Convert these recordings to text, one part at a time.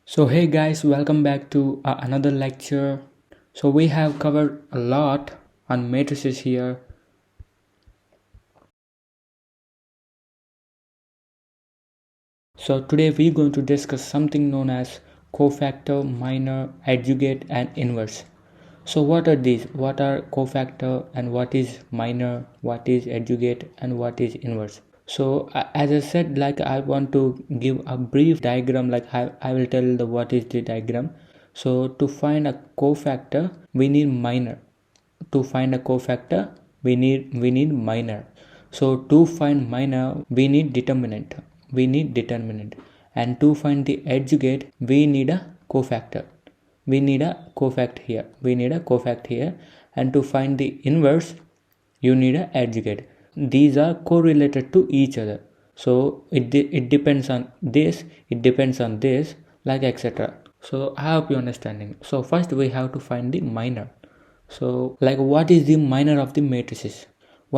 So hey guys, welcome back to another lecture. So we have covered a lot on matrices here. So today we're going to discuss something known as cofactor, minor, adjugate and inverse. So what are these? What are cofactor and what is minor, what is adjugate and what is inverse? So as I said, like I want to give a brief diagram, like I will tell the what is the diagram. So to find a cofactor we need minor. To find a cofactor we need minor. So to find minor we need determinant, and to find the adjugate we need a cofactor. We need a cofact here, and to find the inverse you need a adjugate. These are correlated to each other, so it depends on this, it depends on this, like etc. So I hope you're understanding. So first we have to find the minor. So like what is the minor of the matrices? So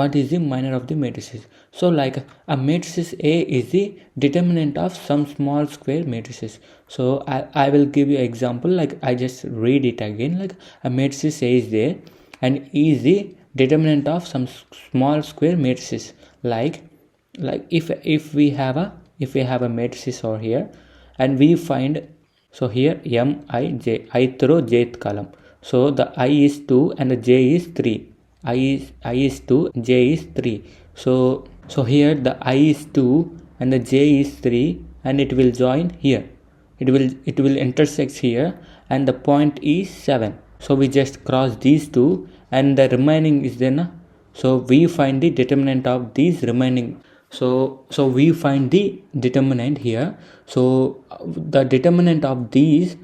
like a matrices A is the determinant of some small square matrices. So I will give you an example, like I just read it again, like a matrices A is there and E is the determinant of some small square matrices. Like if we have a matrices over here and we find, so here I throw jth column. So the I is 2 and the j is 3. I is 2, j is 3. So here the I is 2 and the j is 3, and it will join here. It will intersect here, and the point is 7. So we just cross these two and the remaining is then so we find the determinant of these remaining. So we find the determinant here. So the determinant of these,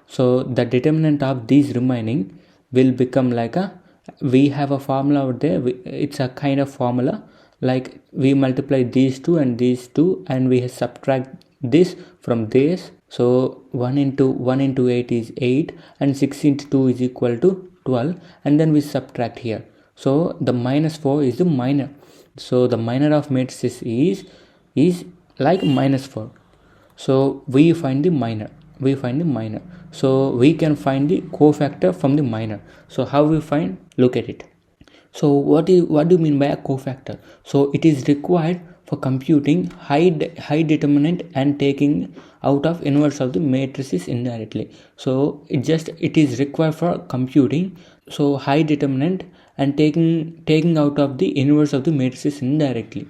so the determinant of these remaining will become like a, we have a formula out there, it's a kind of formula, like we multiply these two and these two and we subtract this from this. So 1 into 8 is 8 and 6 into 2 is equal to 12, and then we subtract here. So the minus 4 is the minor. So the minor of matrices is like minus 4. So we find the minor. So we can find the cofactor from the minor. So how we find? Look at it. So what do you mean by a cofactor? So it is required for computing high determinant and taking out of inverse of the matrices indirectly. So it is required for computing so high determinant and taking out of the inverse of the matrices indirectly.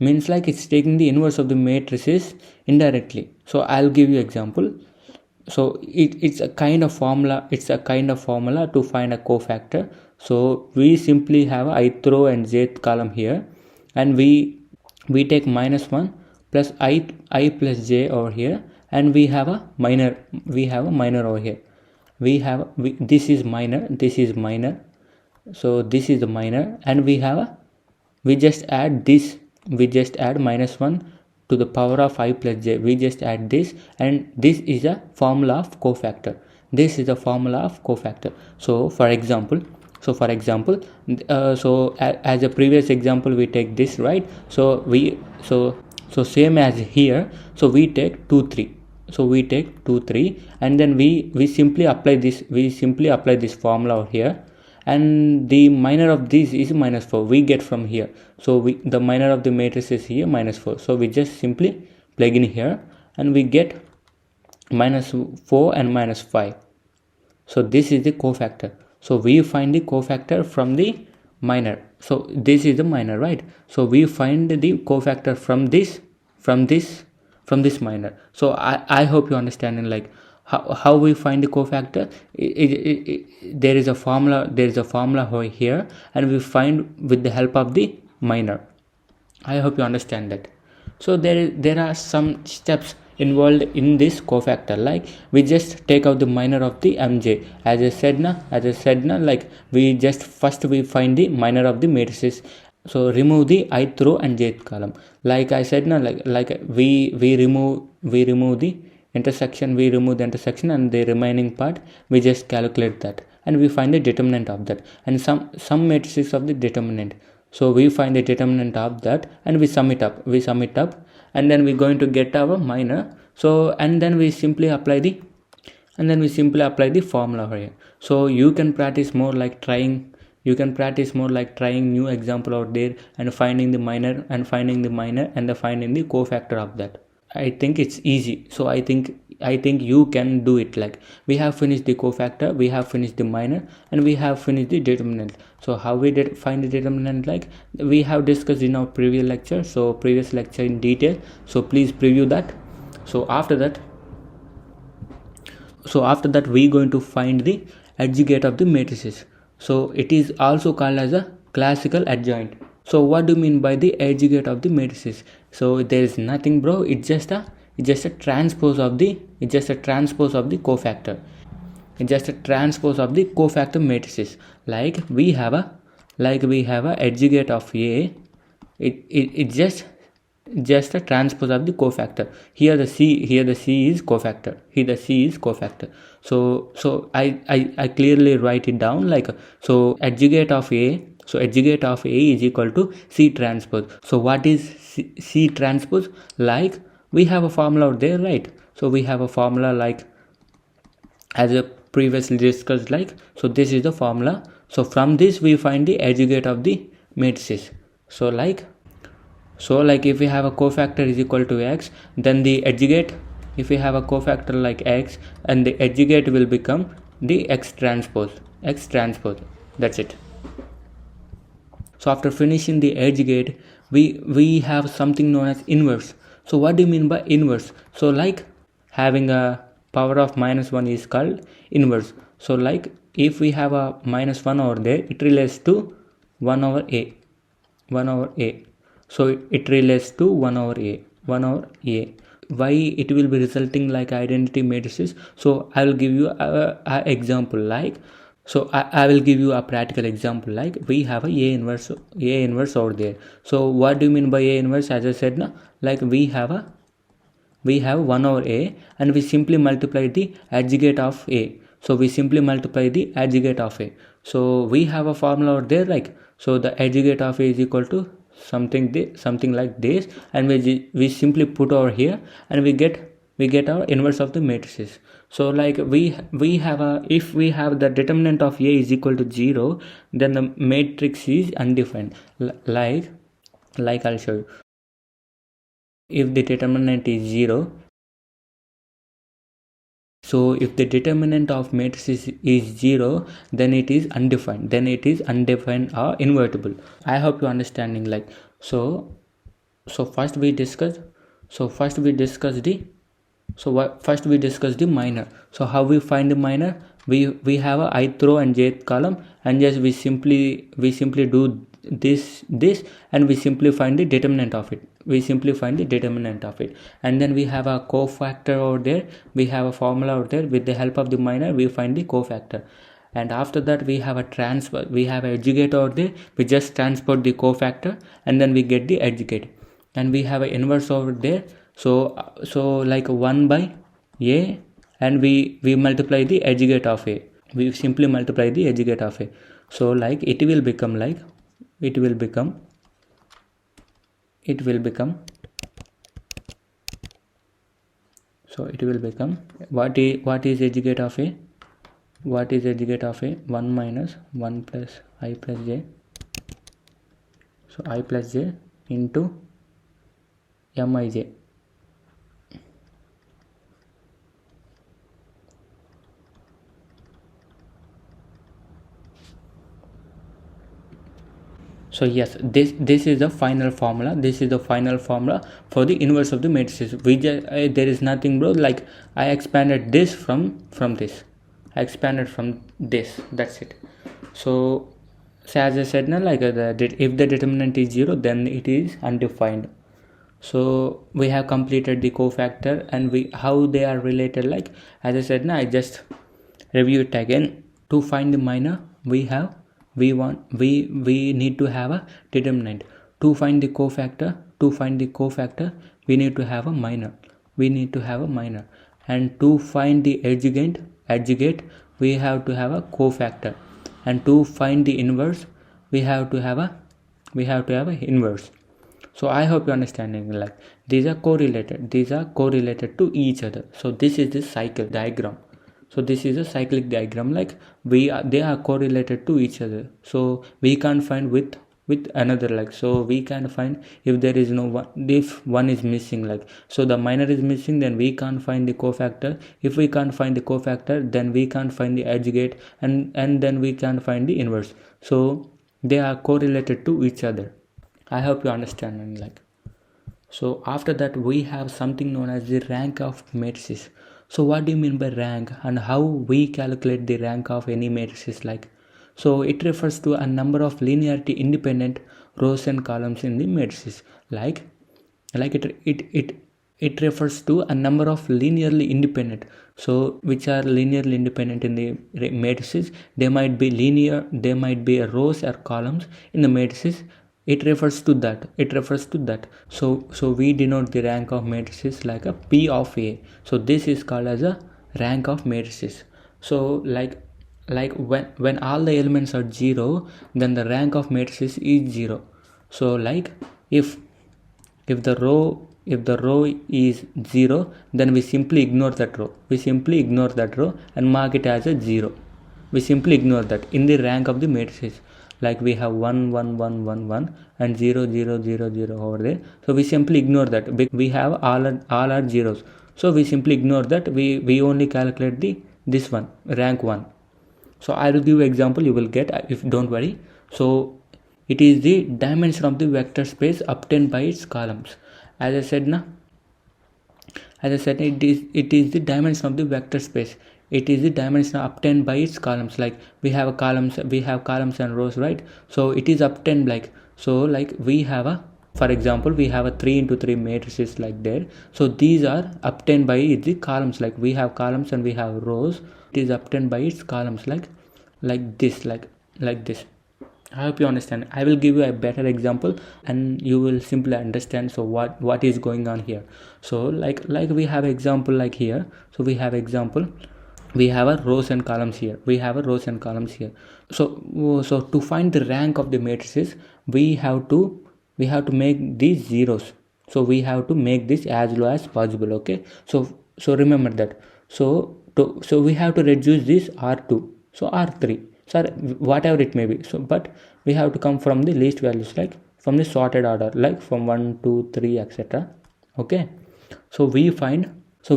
Means like it's taking the inverse of the matrices indirectly. So I'll give you example. So it's a kind of formula to find a cofactor. So we simply have I throw and jth column here, and we take minus 1 plus I plus j over here, and we have a minor over here. This is minor, so this is the minor, and we just add minus 1 to the power of I plus j. We just add this, and this is a formula of cofactor. So for example, as a previous example we take this, right? So same as here. So we take 2 3, and then we simply apply this formula over here, and the minor of this is minus 4 we get from here. So the minor of the matrix is here minus 4. So we just simply plug in here and we get minus 4 and minus 5. So this is the cofactor. So we find the cofactor from the minor. So this is the minor, right? So we find the cofactor from this minor. So I hope you understanding, like how we find the cofactor. There is a formula over here, and we find with the help of the minor. I hope you understand that. So there are some steps involved in this cofactor, like we just take out the minor of the mj. As I said na, like we find the minor of the matrices. So remove the I throw and jth column, like I said na, like we remove the intersection, and the remaining part we just calculate that, and we find the determinant of that, and some matrices of the determinant. So we find the determinant of that and we sum it up, and then we're going to get our minor. So and then we simply apply the formula here. So you can practice more like trying new example out there and finding the minor and finding the cofactor of that. I think it's easy. So I think you can do it. Like, we have finished the cofactor, we have finished the minor, and we have finished the determinant. So how we did find the determinant, like we have discussed in our previous lecture, in detail. So please preview that. So after that we're going to find the adjugate of the matrices. So it is also called as a classical adjoint. So what do you mean by the adjugate of the matrices? So there is nothing, bro. It's just a transpose of the cofactor. It's just a transpose of the cofactor matrices. Like we have a adjugate of A. It's just a transpose of the cofactor. Here the C is cofactor. So I clearly write it down like, so adjugate of A. So adjugate of A is equal to C transpose. So what is C transpose? Like, we have a formula out there, right? So we have a formula like, as a previously discussed, like, so this is the formula. So from this we find the adjugate of the matrices. So like if we have a cofactor is equal to X, then the adjugate, if we have a cofactor like X, and the adjugate will become the X transpose. That's it. So after finishing the adjugate, we have something known as inverse. So what do you mean by inverse? So like, having a power of -1 is called inverse. So like, if we have a -1 over there, it relates to 1 over A. So it relates to 1 over A. Why it will be resulting like identity matrices? So I will give you a example. Like, so I will give you a practical example. Like, we have a inverse over there. So what do you mean by A inverse? As I said, like we have 1 over A, and we simply multiply the adjugate of A. So we simply multiply the adjugate of A. So we have a formula out there, like, so the adjugate of A is equal to something like this, and we simply put over here, and we get our inverse of the matrices. So like, we have if we have the determinant of A is equal to 0, then the matrix is undefined. Like I'll show you. If the determinant is 0, so if the determinant of matrices is 0, then it is undefined. Or invertible. I hope you're understanding. Like, so first we discuss the minor. So how we find the minor? We have a ith row and jth column, and just we simply do this, and we simply find the determinant of it. And then we have a cofactor over there. We have a formula out there. With the help of the minor, we find the cofactor. And after that, we have a transfer. We have a adjugate over there. We just transport the cofactor, and then we get the adjugate. And we have an inverse over there. So like 1 by A, and we multiply the adjugate of A. We simply multiply the adjugate of A. So like, it will become so it will become, what is adjugate of A? 1 minus 1 plus I plus j. So I plus j into mij. So yes, this is the final formula. For the inverse of the matrices. There is nothing, bro. Like, I expanded this from this. That's it. So as I said, like, if the determinant is 0, then it is undefined. So we have completed the cofactor, and how they are related. Like, as I said, I just review it again. To find the minor, we need to have a determinant. To find the cofactor, we need to have a minor. And to find the adjugate, we have to have a cofactor. And to find the inverse, we have to have a inverse. So I hope you're understanding, like these are correlated to each other. So this is the cycle diagram. So this is a cyclic diagram, like they are correlated to each other. So we can't find with another, like so we can find if there is no one, if one is missing, like so the minor is missing, then we can't find the cofactor. If we can't find the cofactor, then we can't find the adjugate, and then we can't find the inverse. So they are correlated to each other. I hope you understand. Like so after that we have something known as the rank of matrices. So what do you mean by rank, and how we calculate the rank of any matrices? Like so it refers to a number of linearity independent rows and columns in the matrices. Like it refers to a number of linearly independent, so which are linearly independent in the matrices. They might be linear, they might be rows or columns in the matrices. It refers to that. So we denote the rank of matrices like a P of A. So this is called as a rank of matrices. So like when all the elements are 0, then the rank of matrices is 0. So like if the row is 0, then we simply ignore that row and mark it as a 0. We simply ignore that in the rank of the matrices. Like we have 1 1 1 1 1 and 0 0 0 0 over there. So we simply ignore that because we have all are zeros. So we simply ignore that. We only calculate this one, rank 1. So I will give you example, you will get, if don't worry. So it is the dimension of the vector space obtained by its columns. As I said, it is the dimension of the vector space. It is the dimension obtained by its columns. Like we have columns and rows, right? So it is obtained like so. Like we have for example, we have a 3 into 3 matrices like there. So these are obtained by the columns. Like we have columns and we have rows. It is obtained by its columns like this. I hope you understand. I will give you a better example and you will simply understand. So what is going on here? So like we have example like here. So we have example, we have a rows and columns here. So to find the rank of the matrices, we have to make these zeros. So we have to make this as low as possible. Okay, so remember that. So we have to reduce this R2, so R3, so whatever it may be. So but we have to come from the least values, like from the sorted order, like from 1 2 3 etc. Okay, so we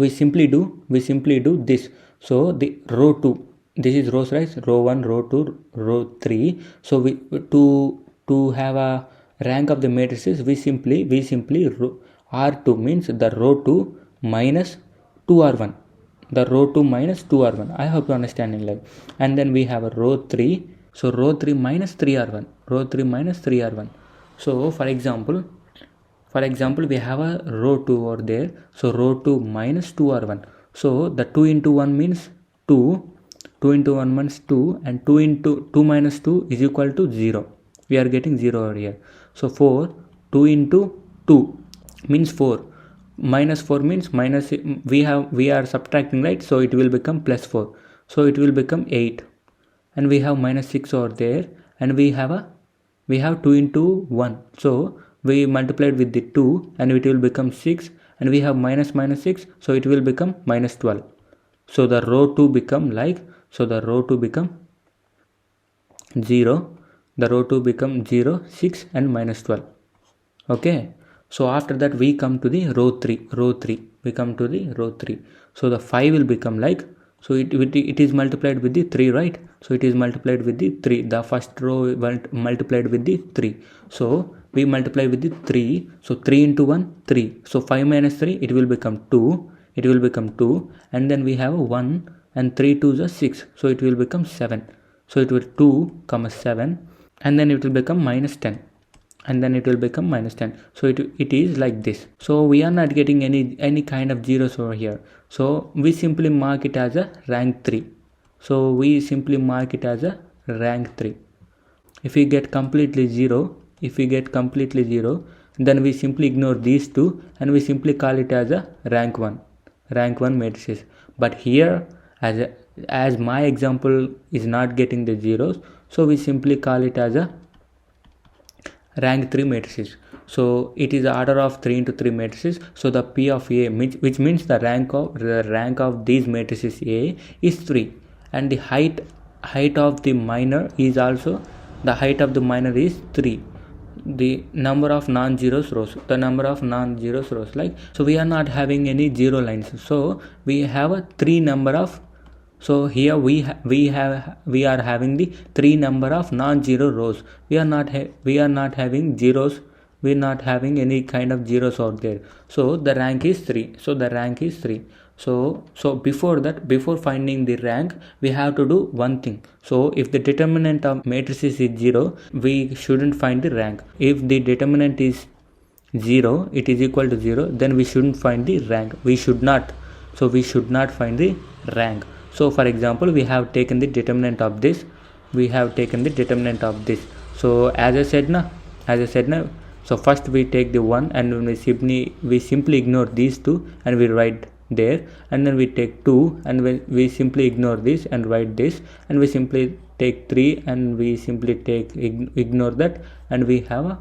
simply do this. So the row 2, this is rows, right? Row 1, row 2, row 3. So we to have a rank of the matrices, we simply R2 means the row 2 minus 2R1, I hope you're understanding. Like, and then we have a row 3. So row 3 minus 3R1. So for example we have a row 2 over there. So row 2 minus 2R1. So the 2 into 1 means 2, 2 into 1 means 2, and 2 into 2 minus 2 is equal to 0. We are getting 0 over here. So 4, 2 into 2 means 4, minus 4 means minus, we are subtracting, right? So it will become plus 4. So it will become 8, and we have minus 6 over there, and we have 2 into 1. So we multiplied with the 2 and it will become 6, and we have minus 6, so it will become minus 12. So the row 2 become 0, the row 2 become 0, 6 and minus 12. Okay, so after that we come to the row 3. So the 5 will become like, so it is multiplied with the 3, right? So it is multiplied with the 3. The first row multiplied with the 3. So we multiply with the 3. So 3 into 1, 3. So 5 minus 3, it will become 2. And then we have 1 and 3 2 is 6. So it will become 7. So it will 2, 7, and then it will become minus 10. So it is like this. So we are not getting any kind of zeros over here. So we simply mark it as a rank 3. If we get completely zero, then we simply ignore these two and we simply call it as a rank 1 matrices. But here, as my example is not getting the zeros, so we simply call it as a rank 3 matrices. So it is order of 3 into 3 matrices. So the P of A, which means the rank of these matrices A is 3, and the height of the minor is also, the height of the minor is 3. The number of non-zeros rows, like, so we are not having any zero lines, so we have a 3 number of, so here we are having the 3 number of non-zero rows. We are not having zeros, we are not having any kind of zeros out there. So the rank is 3. So before finding the rank, we have to do one thing. So if the determinant of matrices is 0, we shouldn't find the rank. If the determinant is 0, it is equal to 0, then we shouldn't find the rank. We should not find the rank. So for example, we have taken the determinant of this, so as I said now, so first we take the 1, and we simply ignore these two and we write there, and then we take 2 and we simply ignore this and write this, and we simply take 3 and we simply ignore that, and we have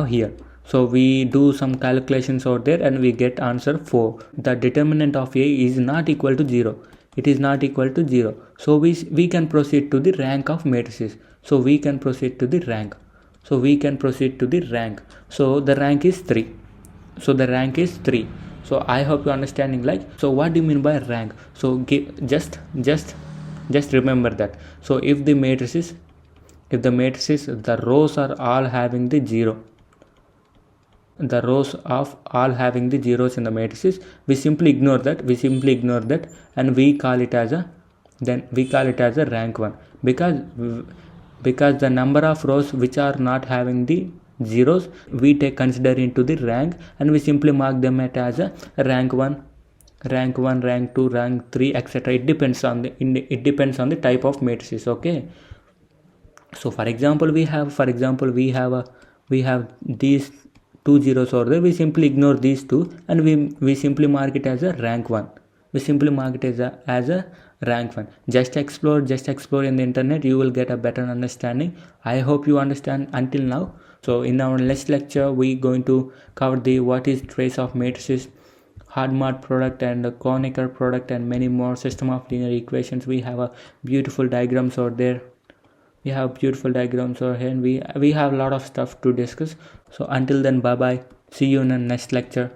here. So we do some calculations out there and we get answer 4. The determinant of A is not equal to 0. It is not equal to 0. So we can proceed to the rank of matrices. So we can proceed to the rank. So the rank is 3. So I hope you're understanding, like, so what do you mean by rank? So just remember that. So if the matrices, the rows are all having the 0, the rows of all having the zeros in the matrices, we simply ignore that, and we call it as a rank 1, because the number of rows which are not having the zeros, we take consider into the rank, and we simply mark them as a rank 1, rank 2, rank 3, etc. It depends on the type of matrices. Okay, so for example, we have these 2 zeros over there. We simply ignore these two, and we simply mark it as a rank 1. As a rank 1. Just explore in the internet, you will get a better understanding. I hope you understand until now. So in our next lecture, we going to cover the what is trace of matrices, Harmat product and the Kronecker product, and many more system of linear equations. We have a beautiful diagrams out there. And we have a lot of stuff to discuss. So until then, bye bye. See you in the next lecture.